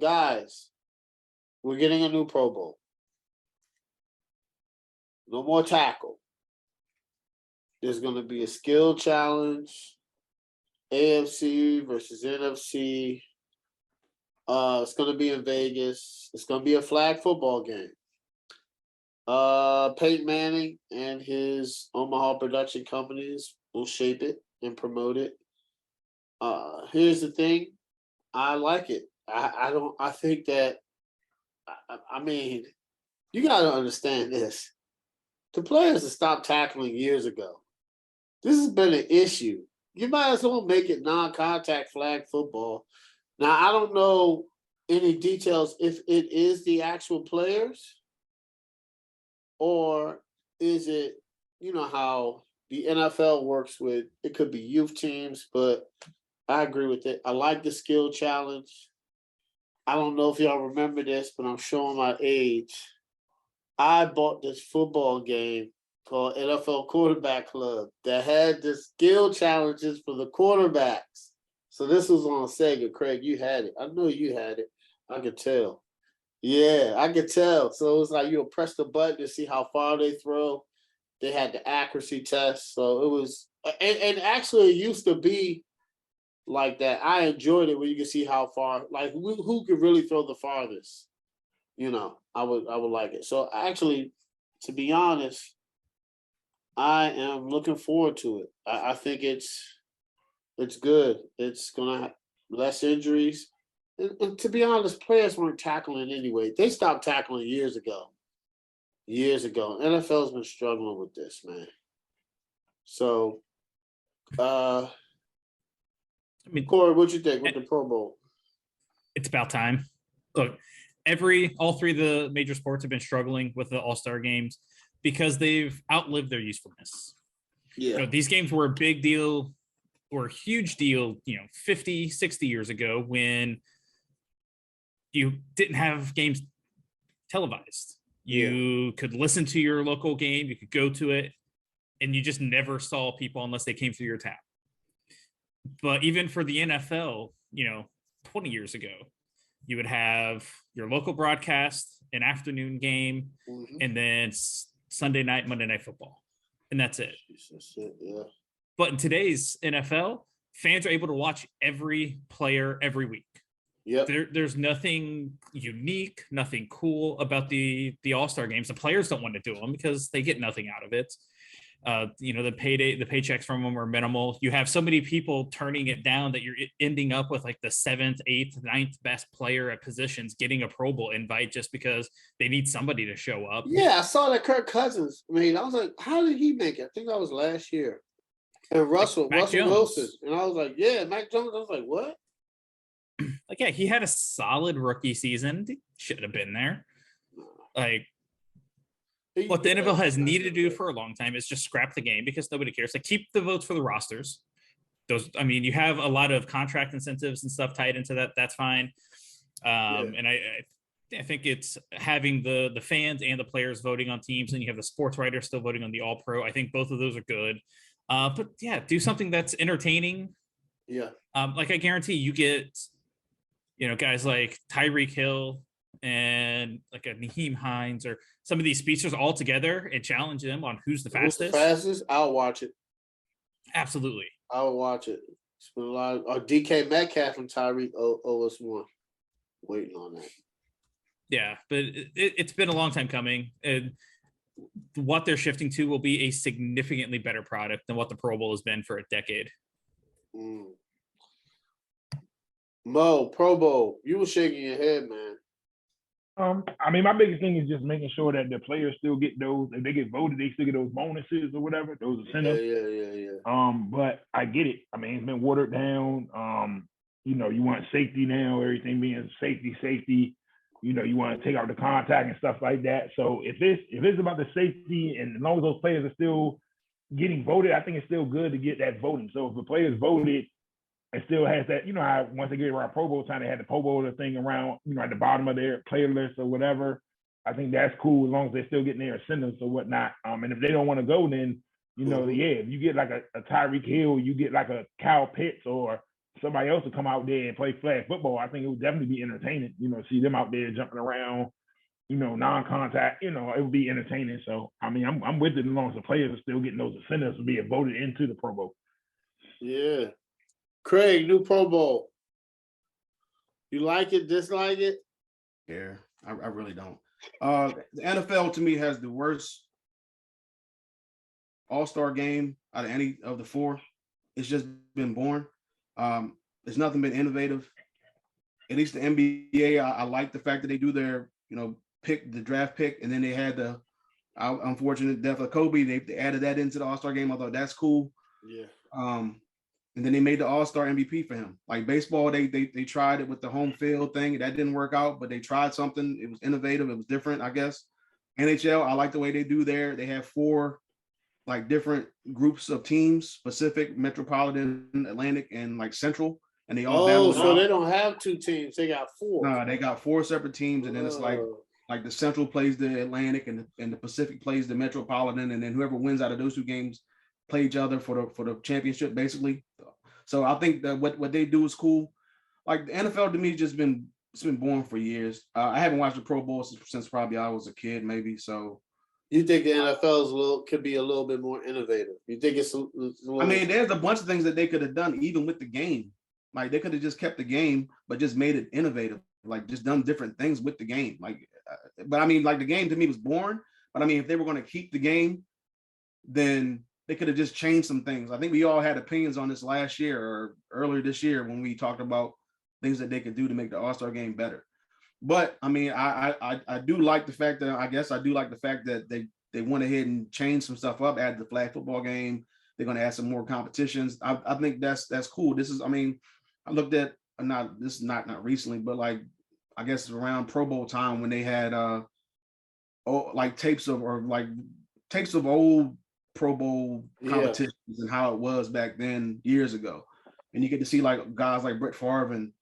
guys, we're getting a new Pro Bowl. No more tackle. There's going to be a skill challenge, AFC versus NFC. It's going to be in Vegas. It's going to be a flag football game. Peyton Manning and his Omaha production companies will shape it and promote it. Here's the thing. I like it. I think that, I mean, you got to understand this. The players have stopped tackling years ago. This has been an issue. You might as well make it non-contact flag football. Now, I don't know any details if it is the actual players or is it, you know, how the NFL works with, it could be youth teams, but I agree with it. I like the skill challenge. I don't know if y'all remember this, but I'm showing my age. I bought this football game called NFL Quarterback Club that had the skill challenges for the quarterbacks. So this was on Sega. Craig, you had it. I know you had it. I could tell. Yeah, I could tell. So it was like you'll press the button to see how far they throw. They had the accuracy test. So it was, and actually it used to be like that. I enjoyed it when you could see how far, like who could really throw the farthest. You know, I would like it. So actually, to be honest, I am looking forward to it. I think it's good. It's gonna have less injuries. And to be honest, players weren't tackling anyway. They stopped tackling years ago. Years ago. NFL's been struggling with this, man. So I mean, Corey, what you think with the Pro Bowl? It's about time. Look, all three of the major sports have been struggling with the All-Star games because they've outlived their usefulness. Yeah. You know, these games were a big deal or a huge deal, 50, 60 years ago when you didn't have games televised. You could listen to your local game, you could go to it, and you just never saw people unless they came through your tap. But even for the NFL, 20 years ago, you would have your local broadcast, an afternoon game, and then Sunday night, Monday Night Football. And that's it. That's it, yeah. But in today's NFL, fans are able to watch every player every week. Yep. There's nothing unique, nothing cool about the All-Star games. The players don't want to do them because they get nothing out of it. The paychecks from them are minimal. You have so many people turning it down that you're ending up with like the 7th, 8th, 9th best player at positions getting a Pro Bowl invite just because they need somebody to show up. Yeah, I saw that Kirk Cousins. I mean, I was like, how did he make it? I think that was last year. And Russell Wilson. And I was like, yeah, Mac Jones. I was like, what? Like, yeah, he had a solid rookie season. He should have been there. Like, what the NFL has needed to do for a long time is just scrap the game because nobody cares. Like, keep the votes for the rosters. You have a lot of contract incentives and stuff tied into that. That's fine. And I think it's having the fans and the players voting on teams, and you have the sports writers still voting on the All-Pro. I think both of those are good. But yeah, do something that's entertaining. Yeah. Like I guarantee you get, guys like Tyreek Hill and like a Naheem Hines or some of these speedsters all together and challenge them on who's the fastest. I'll watch it. Absolutely. I'll watch it. It's been a lot of DK Metcalf and Tyreek owe us one. Waiting on that. Yeah, but it's been a long time coming. And what they're shifting to will be a significantly better product than what the Pro Bowl has been for a decade. Mo, Pro Bowl, you were shaking your head, man. My biggest thing is just making sure that the players still get those. If they get voted, they still get those bonuses or whatever, those incentives. Yeah. But I get it. It's been watered down. You want safety now, everything being safety. You want to take out the contact and stuff like that. So if it's about the safety, and as long as those players are still getting voted, I think it's still good to get that voting. So if the players voted, it still has that, how once they get around Pro Bowl time, they had the Pro Bowl thing around, at the bottom of their player list or whatever. I think that's cool as long as they're still getting their incentives or whatnot. And if they don't want to go, then, if you get like a Tyreek Hill, you get like a Kyle Pitts or somebody else to come out there and play flag football, I think it would definitely be entertaining. See them out there jumping around, non-contact. It would be entertaining. So I mean, I'm with it as long as the players are still getting those incentives to be voted into the Pro Bowl. Yeah. Craig, new Pro Bowl. You like it, dislike it? Yeah, I really don't. The NFL to me has the worst all-star game out of any of the four. It's just been boring. There's nothing been innovative. At least the NBA, I like the fact that they do their, pick, the draft pick, and then they had the unfortunate death of Kobe. They added that into the all-star game. I thought that's cool. Yeah. And then they made the all-star MVP for him. Like baseball, they tried it with the home field thing. That didn't work out, but they tried something. It was innovative. It was different, I guess. NHL, I like the way they do there. They have 4 like different groups of teams: Pacific, Metropolitan, Atlantic, and like Central. And they all battle. So they don't have 2 teams. They got 4. No, they got 4 separate teams, and then it's like the Central plays the Atlantic, and the Pacific plays the Metropolitan, and then whoever wins out of those 2 games play each other for the championship, basically. So I think that what they do is cool. Like the NFL to me it's been boring for years. I haven't watched the Pro Bowl since probably I was a kid, maybe. So you think the NFL could be a little bit more innovative? You think it's a little... I mean, there's a bunch of things that they could have done, even with the game. Like they could have just kept the game, but just made it innovative. Like just done different things with the game. Like, but I mean, like the game to me was boring. But I mean, if they were going to keep the game, then they could have just changed some things. I think we all had opinions on this last year or earlier this year when we talked about things that they could do to make the All-Star game better. But I mean, I do like the fact that they went ahead and changed some stuff up, added the flag football game. They're going to add some more competitions. I think that's cool. This is, I mean, I looked at not recently, but like I guess around Pro Bowl time when they had tapes of old Pro Bowl competitions and how it was back then years ago. And you get to see like guys like Brett Favre and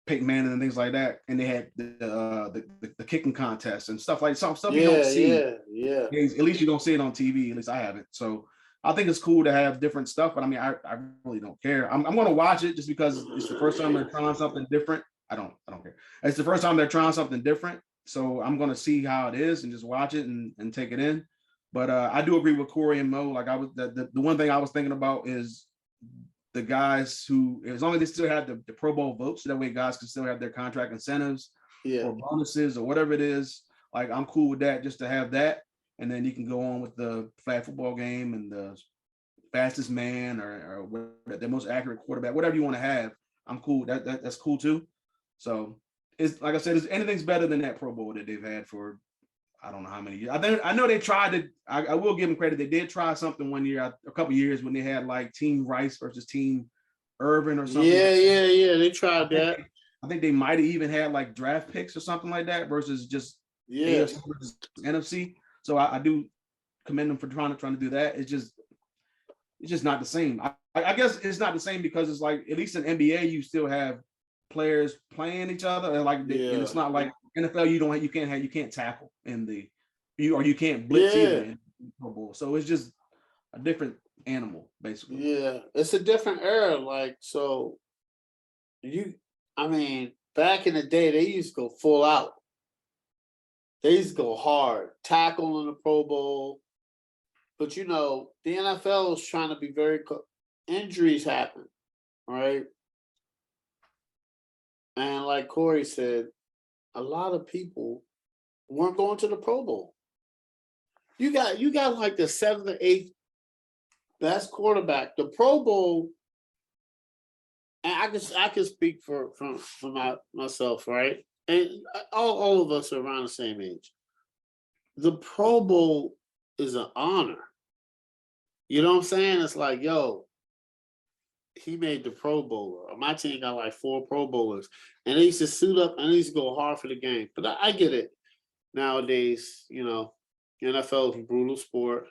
Peyton Manning and things like that. And they had the kicking contest and stuff like stuff you don't see. Yeah. At least you don't see it on TV. At least I haven't. So I think it's cool to have different stuff, but I mean, I really don't care. I'm going to watch it just because it's the first time they're trying something different. I don't care. It's the first time they're trying something different. So I'm going to see how it is and just watch it and take it in. But I do agree with Corey and Mo. Like the one thing I was thinking about is the guys who, as long as they still have the Pro Bowl votes, so that way guys can still have their contract incentives or bonuses or whatever it is. Like I'm cool with that, just to have that, and then you can go on with the flag football game and the fastest man or the most accurate quarterback, whatever you want to have. I'm cool. That's cool too. So it's like I said, anything's better than that Pro Bowl that they've had for I don't know how many years. I know they tried to. I will give them credit. They did try something one year, a couple of years when they had like Team Rice versus Team Irvin or something. Yeah. They tried that. I think they might have even had like draft picks or something like that versus just AFC versus NFC. So I do commend them for trying to do that. It's just not the same. I guess it's not the same because it's like at least in NBA you still have players playing each other and and it's not like NFL you can't tackle you can't blitz either in Pro Bowl. So it's just a different animal basically. Yeah, it's a different era. Like so, back in the day they used to go full out. They used to go hard, tackle in the Pro Bowl. But the NFL is trying to be very injuries happen, right? And like Corey said, a lot of people weren't going to the Pro Bowl. You got like the 7th or 8th best quarterback. The Pro Bowl, and I can speak for myself, right? And all of us are around the same age. The Pro Bowl is an honor. You know what I'm saying? It's like, yo, he made the Pro Bowler. My team got like 4 Pro Bowlers. And they used to suit up and they used to go hard for the game. But I get it. Nowadays, NFL is a brutal sport.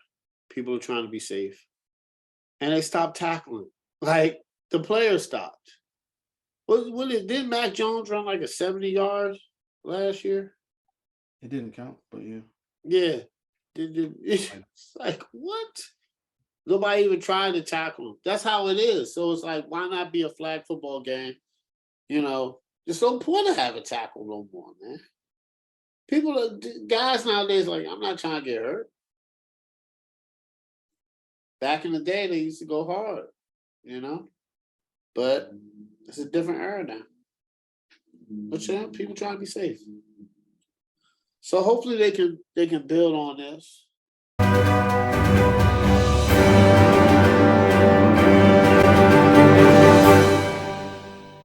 People are trying to be safe. And they stopped tackling. Like, the players stopped. Didn't Mac Jones run like a 70 yards last year? It didn't count, but yeah. Yeah. It's like, what? Nobody even trying to tackle them. That's how it is. So it's like, why not be a flag football game? You know, there's no point to have a tackle no more, man. Guys nowadays, like, I'm not trying to get hurt. Back in the day, they used to go hard, you know? But it's a different era now. But yeah, people trying to be safe. So hopefully they can build on this.